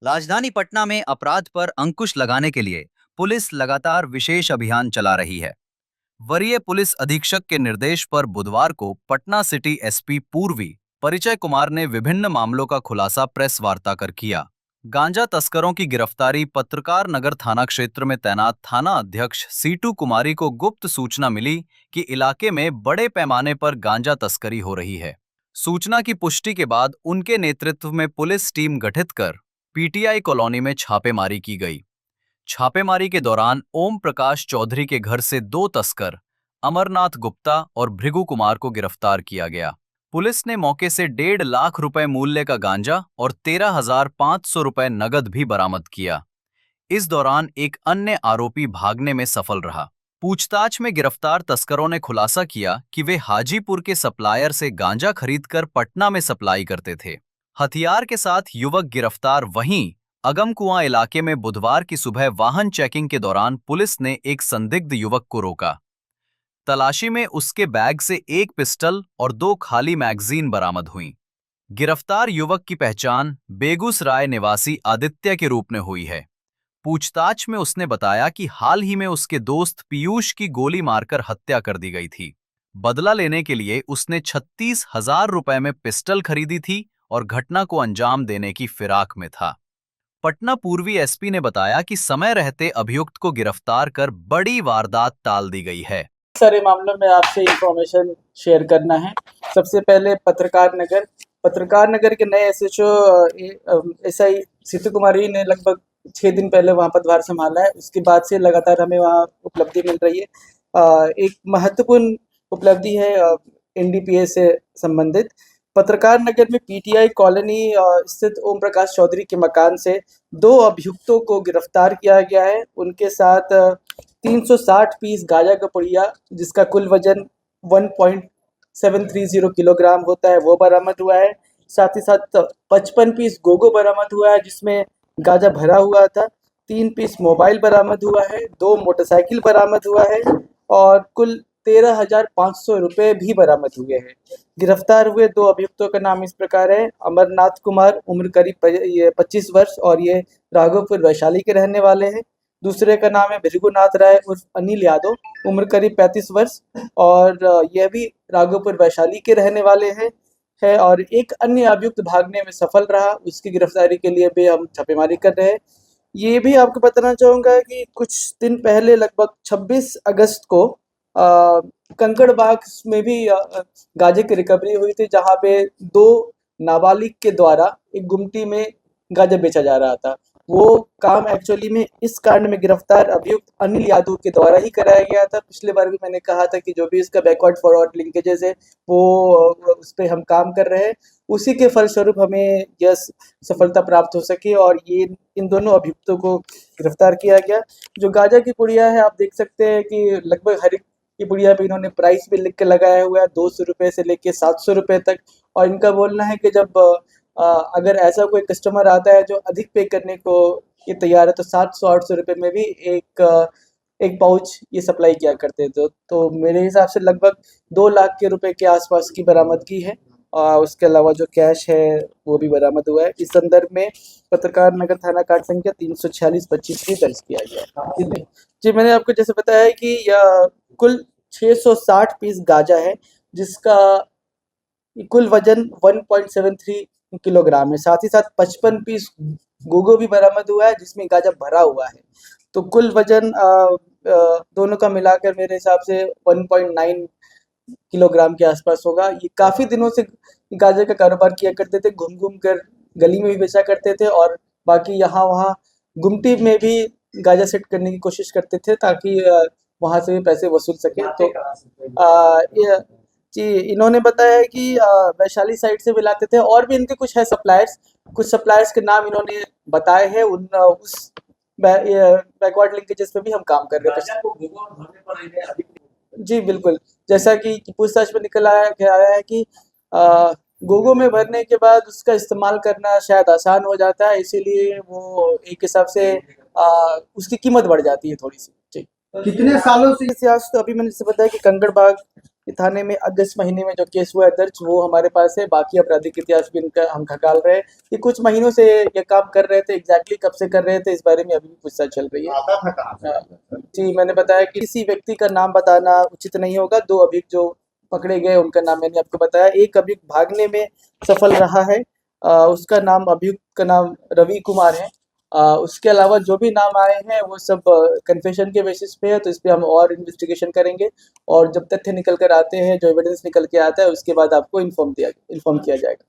राजधानी पटना में अपराध पर अंकुश लगाने के लिए पुलिस लगातार विशेष अभियान चला रही है। वरीय पुलिस अधीक्षक के निर्देश पर बुधवार को पटना सिटी एसपी पूर्वी परिचय कुमार ने विभिन्न मामलों का खुलासा प्रेस वार्ता कर किया। गांजा तस्करों की गिरफ्तारी। पत्रकार नगर थाना क्षेत्र में तैनात थाना अध्यक्ष सीटू कुमारी को गुप्त सूचना मिली कि इलाके में बड़े पैमाने पर गांजा तस्करी हो रही है। सूचना की पुष्टि के बाद उनके नेतृत्व में पुलिस टीम गठित कर पीटीआई कॉलोनी में छापेमारी की गई। छापेमारी के दौरान ओम प्रकाश चौधरी के घर से दो तस्कर अमरनाथ गुप्ता और भृगु कुमार को गिरफ्तार किया गया। पुलिस ने मौके से 1.5 लाख रुपए मूल्य का गांजा और 13,500 रुपए नगद भी बरामद किया। इस दौरान एक अन्य आरोपी भागने में सफल रहा। पूछताछ में गिरफ्तार तस्करों ने खुलासा किया कि वे हाजीपुर के सप्लायर से गांजा खरीदकर पटना में सप्लाई करते थे। हथियार के साथ युवक गिरफ्तार। वहीं अगमकुआं इलाके में बुधवार की सुबह वाहन चेकिंग के दौरान पुलिस ने एक संदिग्ध युवक को रोका। तलाशी में उसके बैग से एक पिस्टल और 2 खाली मैगजीन बरामद हुई। गिरफ्तार युवक की पहचान बेगूसराय निवासी आदित्य के रूप में हुई है। पूछताछ में उसने बताया कि हाल ही में उसके दोस्त पीयूष की गोली मारकर हत्या कर दी गई थी। बदला लेने के लिए उसने 36,000 रुपए में पिस्टल खरीदी थी और घटना को अंजाम देने की फिराक में था। पटना पूर्वी एसपी ने बताया कि समय रहते अभियुक्त को गिरफ्तार कर बड़ी वारदात टाल दी गई है। सारे मामलों में आपसे इंफॉर्मेशन शेयर करना है। सबसे पहले पत्रकार नगर के नए एसएचओ एसआई सीतू कुमारी ने लगभग 6 दिन पहले वहाँ पदभार संभाला है। उसके बाद से लगातार हमें वहाँ उपलब्धि मिल रही है। एक महत्वपूर्ण उपलब्धि है एनडीपीएस से संबंधित। पत्रकार नगर में पीटीआई कॉलोनी स्थित ओम प्रकाश चौधरी के मकान से 2 अभियुक्तों को गिरफ्तार किया गया है। उनके साथ 360 पीस गांजा का पुड़िया जिसका कुल वजन 1.730 किलोग्राम होता है वो बरामद हुआ है। साथ ही साथ 55 पीस गोगो बरामद हुआ है जिसमें गांजा भरा हुआ था। 3 पीस मोबाइल बरामद हुआ है। 2 मोटरसाइकिल बरामद हुआ है और कुल 13,500 रुपये भी बरामद हुए हैं। गिरफ्तार हुए 2 अभियुक्तों का नाम इस प्रकार है। अमरनाथ कुमार उम्र करीब 25 वर्ष और ये राघोपुर वैशाली के रहने वाले हैं। दूसरे का नाम है भृगुनाथ राय उर्फ अनिल यादव, उम्र करीब 35 वर्ष और यह भी राघोपुर वैशाली के रहने वाले हैं है। और एक अन्य अभियुक्त भागने में सफल रहा। उसकी गिरफ्तारी के लिए भी हम छापेमारी कर रहे हैं। ये भी आपको बताना चाहूँगा कि कुछ दिन पहले लगभग 26 अगस्त को कंकड़बाग में भी गांजे की रिकवरी हुई थी जहाँ पे 2 नाबालिग के द्वारा एक गुमटी में गांजा बेचा जा रहा था। वो काम एक्चुअली में इस कांड में गिरफ्तार अभियुक्त अनिल यादव के द्वारा ही कराया गया था। पिछले बार भी मैंने कहा था कि जो भी इसका बैकवर्ड फॉरवर्ड लिंकेजेस है वो उस पर हम काम कर रहे हैं। उसी के फलस्वरूप हमें यह सफलता प्राप्त हो सकी और ये इन दोनों अभियुक्तों को गिरफ्तार किया गया। जो गांजा की पुड़िया है आप देख सकते हैं कि लगभग हर एक की पुड़िया पे इन्होंने प्राइस भी लिख के लगाया हुआ है 200 रुपये से लेके 700 रुपये तक। और इनका बोलना है कि जब अगर ऐसा कोई कस्टमर आता है जो अधिक पे करने को ये तैयार है तो 700-800 रुपये में भी एक पाउच ये सप्लाई किया करते थे। तो मेरे हिसाब से लगभग 2 लाख के रुपए के आसपास की बरामदगी है। उसके अलावा जो कैश है वो भी बरामद हुआ है। इस संदर्भ में पत्रकार नगर थाना कांड संख्या 346-25 भी दर्ज किया गया है। जी मैंने आपको जैसे बताया कि यह कुल 660 पीस गांजा है जिसका कुल वजन 1.73 किलोग्राम है। साथ ही साथ 55 पीस गोगो भी बरामद हुआ है जिसमें गांजा भरा हुआ है। तो कुल वजन दोनों का मिलाकर मेरे हिसाब से 1.9 किलोग्राम के आसपास होगा। ये काफ़ी दिनों से गांजे का कारोबार किया करते थे, घूम घूम कर गली में भी बेचा करते थे और बाकी यहाँ वहाँ गुमटी में भी गांजा सेट करने की कोशिश करते थे ताकि वहाँ से भी पैसे वसूल सके। तो ये जी इन्होंने बताया है कि वैशाली साइड से भी लाते थे और भी इनके कुछ है सप्लायर्स। कुछ सप्लायर्स के नाम इन्होंने बताए हैं। उस बैकवर्ड लिंकेजेस पे भी हम काम कर रहे हैं। जी बिल्कुल, जैसा कि पूछताछ में निकल आया है कि गोगो में भरने के बाद उसका इस्तेमाल करना शायद आसान हो जाता है, इसीलिए वो एक हिसाब से उसकी कीमत बढ़ जाती है थोड़ी सी। जी कितने सालों से इतिहास तो अभी मैंने जैसे बताया कि कंकड़बाग कि थाने में अगस्त महीने में जो केस हुआ है दर्ज, वो हमारे पास है। बाकी आपराधिक इतिहास भी इनका हम खंगाल रहे हैं कि कुछ महीनों से ये काम कर रहे थे, एग्जैक्टली कब से कर रहे थे इस बारे में अभी भी पूछताछ चल रही है। आता था कहाँ से? जी, मैंने बताया कि किसी व्यक्ति का नाम बताना उचित नहीं होगा। 2 अभियुक्त जो पकड़े गए उनका नाम मैंने आपको बताया। एक अभियुक्त भागने में सफल रहा है, उसका नाम, अभियुक्त का नाम रवि कुमार है। उसके अलावा जो भी नाम आए हैं वो सब कन्फेशन के बेसिस पे है, तो इस पे हम और इन्वेस्टिगेशन करेंगे और जब तथ्य निकल कर आते हैं, जो एविडेंस निकल के आता है, उसके बाद आपको इन्फॉर्म किया जाएगा।